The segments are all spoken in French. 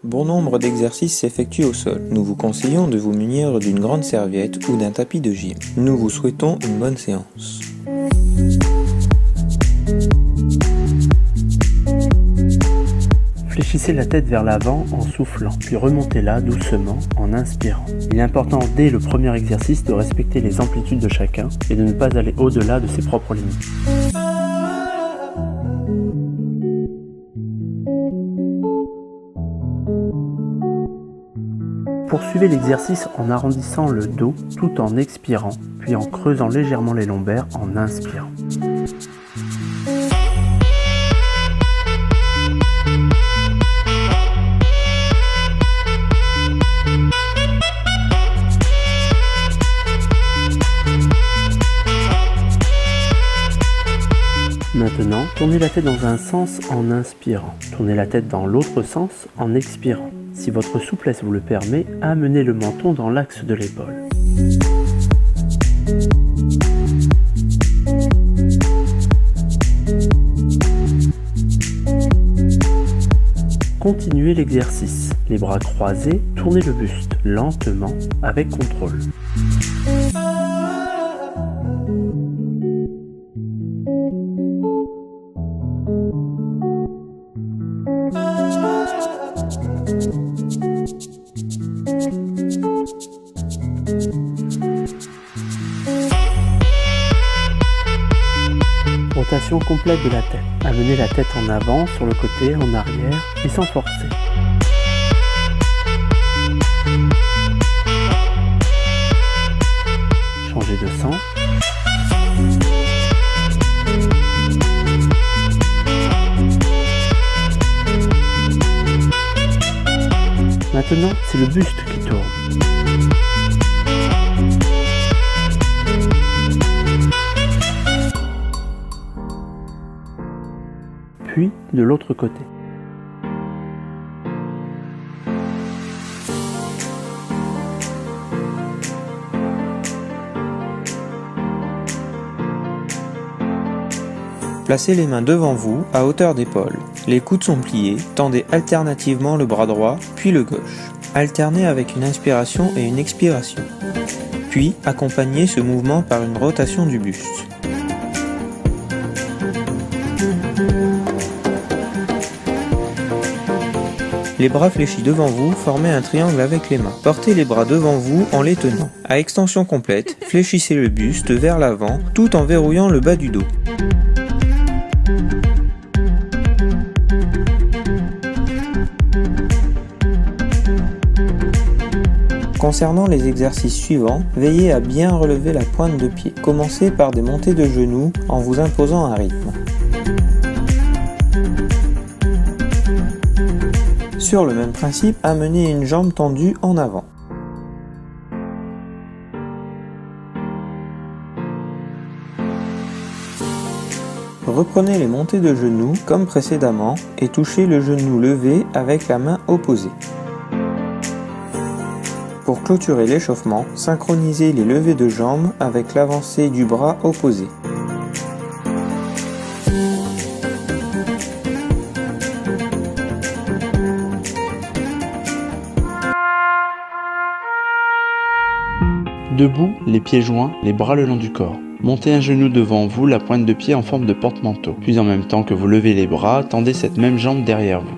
Bon nombre d'exercices s'effectuent au sol. Nous vous conseillons de vous munir d'une grande serviette ou d'un tapis de gym. Nous vous souhaitons une bonne séance. Fléchissez la tête vers l'avant en soufflant, puis remontez-la doucement en inspirant. Il est important dès le premier exercice de respecter les amplitudes de chacun et de ne pas aller au-delà de ses propres limites. Poursuivez l'exercice en arrondissant le dos tout en expirant, puis en creusant légèrement les lombaires en inspirant. Maintenant, tournez la tête dans un sens en inspirant. Tournez la tête dans l'autre sens en expirant. Si votre souplesse vous le permet, amenez le menton dans l'axe de l'épaule. Continuez l'exercice. Les bras croisés, tournez le buste lentement avec contrôle. Rotation complète de la tête. Amenez la tête en avant, sur le côté, en arrière et sans forcer. Changez de sens. Maintenant, c'est le buste qui tourne. Puis de l'autre côté. Placez les mains devant vous, à hauteur d'épaule. Les coudes sont pliés, tendez alternativement le bras droit, puis le gauche. Alternez avec une inspiration et une expiration. Puis, accompagnez ce mouvement par une rotation du buste. Les bras fléchis devant vous, formez un triangle avec les mains. Portez les bras devant vous en les tenant. À extension complète, fléchissez le buste vers l'avant tout en verrouillant le bas du dos. Concernant les exercices suivants, veillez à bien relever la pointe de pied. Commencez par des montées de genoux en vous imposant un rythme. Sur le même principe, amenez une jambe tendue en avant. Reprenez les montées de genoux comme précédemment et touchez le genou levé avec la main opposée. Pour clôturer l'échauffement, synchronisez les levées de jambes avec l'avancée du bras opposé. Debout, les pieds joints, les bras le long du corps. Montez un genou devant vous, la pointe de pied en forme de porte-manteau. Puis en même temps que vous levez les bras, tendez cette même jambe derrière vous.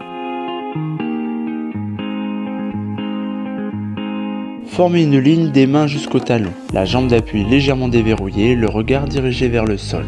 Formez une ligne des mains jusqu'au talon. La jambe d'appui légèrement déverrouillée, le regard dirigé vers le sol.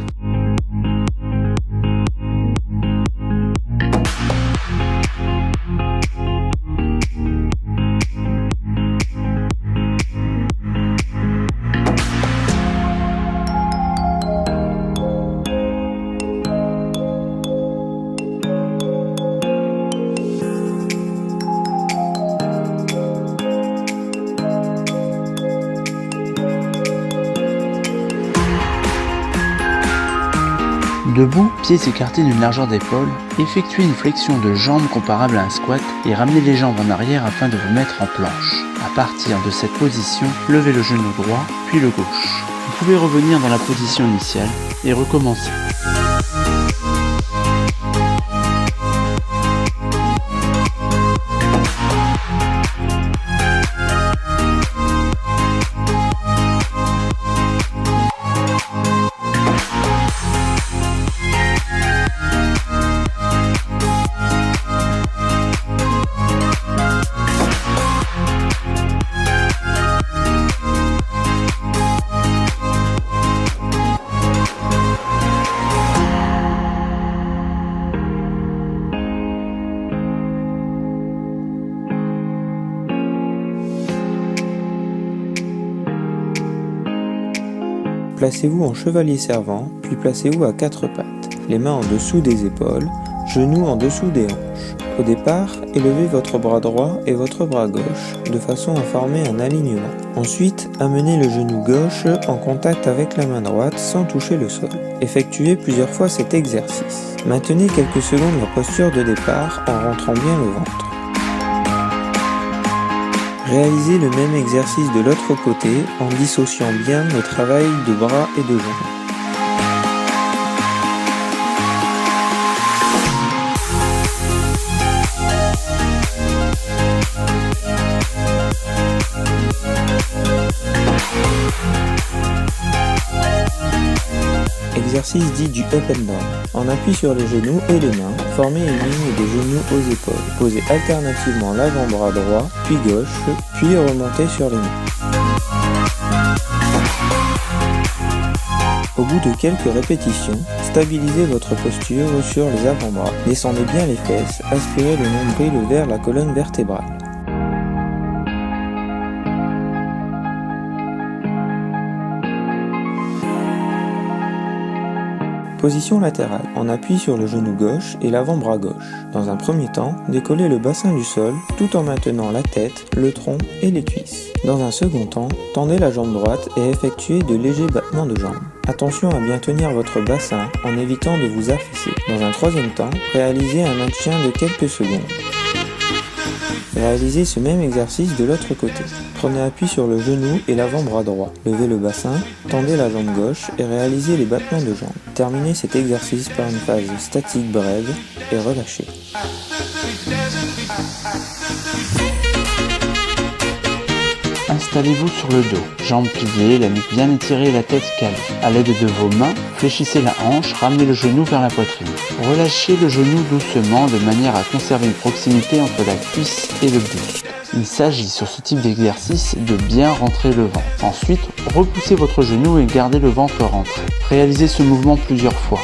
Debout, pieds écartés d'une largeur d'épaule, effectuez une flexion de jambes comparable à un squat et ramenez les jambes en arrière afin de vous mettre en planche. À partir de cette position, levez le genou droit, puis le gauche. Vous pouvez revenir dans la position initiale et recommencer. Placez-vous en chevalier servant, puis placez-vous à quatre pattes, les mains en dessous des épaules, genoux en dessous des hanches. Au départ, élevez votre bras droit et votre bras gauche, de façon à former un alignement. Ensuite, amenez le genou gauche en contact avec la main droite sans toucher le sol. Effectuez plusieurs fois cet exercice. Maintenez quelques secondes la posture de départ en rentrant bien le ventre. Réalisez le même exercice de l'autre côté en dissociant bien le travail de bras et de jambes. Exercice dit du up and down. On appuie sur les genoux et les mains, formez une ligne des genoux aux épaules. Posez alternativement l'avant-bras droit, puis gauche, puis remontez sur les mains. Au bout de quelques répétitions, stabilisez votre posture sur les avant-bras. Descendez bien les fesses, aspirez le nombril vers la colonne vertébrale. Position latérale. On appuie sur le genou gauche et l'avant-bras gauche. Dans un premier temps, décollez le bassin du sol tout en maintenant la tête, le tronc et les cuisses. Dans un second temps, tendez la jambe droite et effectuez de légers battements de jambes. Attention à bien tenir votre bassin en évitant de vous affaisser. Dans un troisième temps, réalisez un maintien de quelques secondes. Réalisez ce même exercice de l'autre côté. Prenez appui sur le genou et l'avant-bras droit. Levez le bassin, tendez la jambe gauche et réalisez les battements de jambes. Terminez cet exercice par une phase statique brève et relâchez. Installez-vous sur le dos, jambes pliées, la nuque bien étirée et la tête calée. À l'aide de vos mains, fléchissez la hanche, ramenez le genou vers la poitrine. Relâchez le genou doucement de manière à conserver une proximité entre la cuisse et le buste. Il s'agit sur ce type d'exercice de bien rentrer le ventre. Ensuite, repoussez votre genou et gardez le ventre rentré. Réalisez ce mouvement plusieurs fois.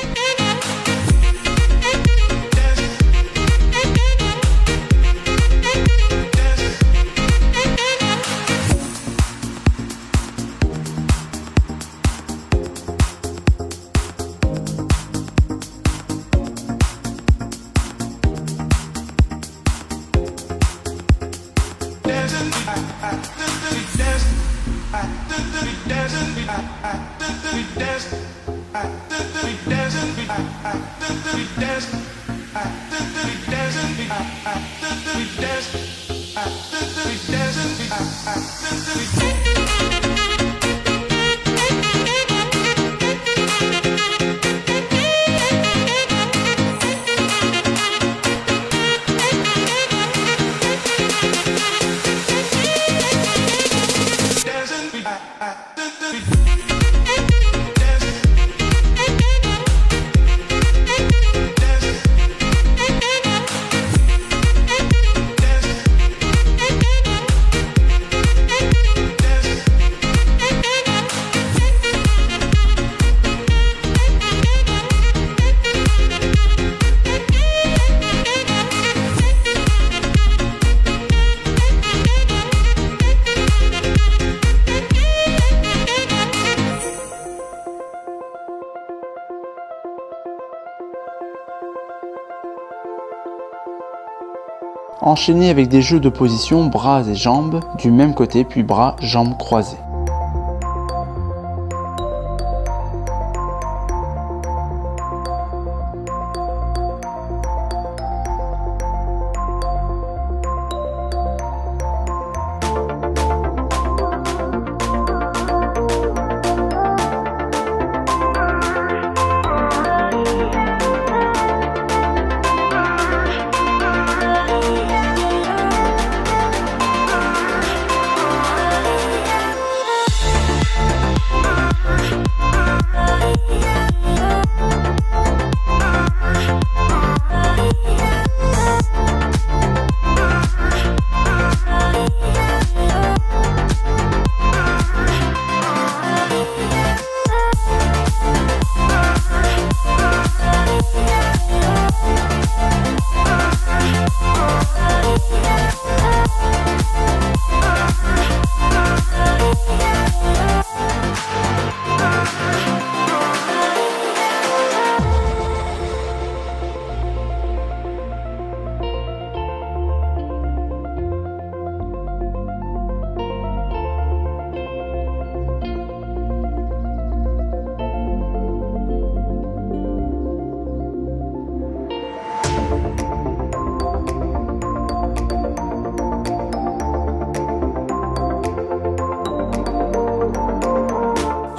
Enchaînez avec des jeux de position bras et jambes du même côté, puis bras, jambes croisées.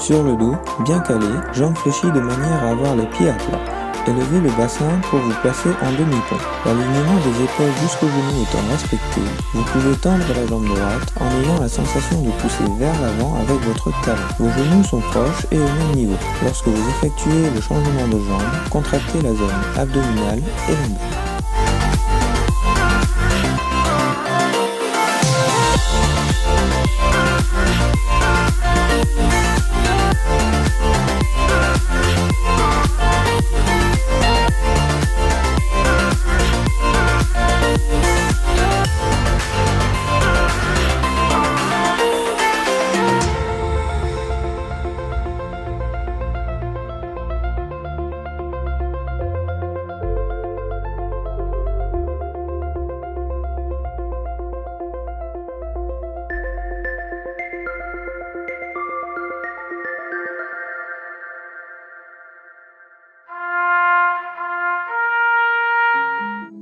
Sur le dos, bien calé, jambes fléchies de manière à avoir les pieds à plat. Élevez le bassin pour vous placer en demi-pont. L'alignement des épaules jusqu'au genou étant respecté, vous pouvez tendre la jambe droite en ayant la sensation de pousser vers l'avant avec votre talon. Vos genoux sont proches et au même niveau. Lorsque vous effectuez le changement de jambe, contractez la zone abdominale et lombaire.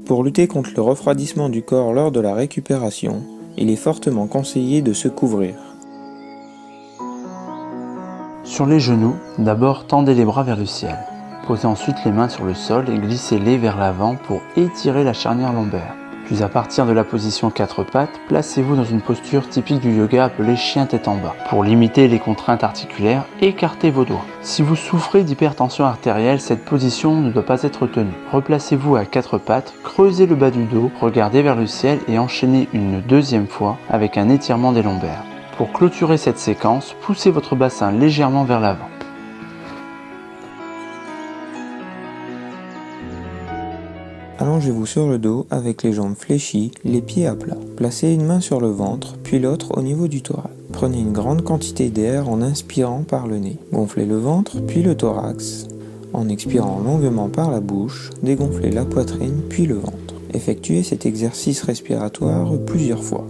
Pour lutter contre le refroidissement du corps lors de la récupération, il est fortement conseillé de se couvrir. Sur les genoux, d'abord tendez les bras vers le ciel. Posez ensuite les mains sur le sol et glissez-les vers l'avant pour étirer la charnière lombaire. Puis à partir de la position 4 pattes, placez-vous dans une posture typique du yoga appelée chien tête en bas. Pour limiter les contraintes articulaires, écartez vos doigts. Si vous souffrez d'hypertension artérielle, cette position ne doit pas être tenue. Replacez-vous à 4 pattes, creusez le bas du dos, regardez vers le ciel et enchaînez une deuxième fois avec un étirement des lombaires. Pour clôturer cette séquence, poussez votre bassin légèrement vers l'avant. Allongez-vous sur le dos avec les jambes fléchies, les pieds à plat. Placez une main sur le ventre, puis l'autre au niveau du thorax. Prenez une grande quantité d'air en inspirant par le nez. Gonflez le ventre, puis le thorax. En expirant longuement par la bouche, dégonflez la poitrine, puis le ventre. Effectuez cet exercice respiratoire plusieurs fois.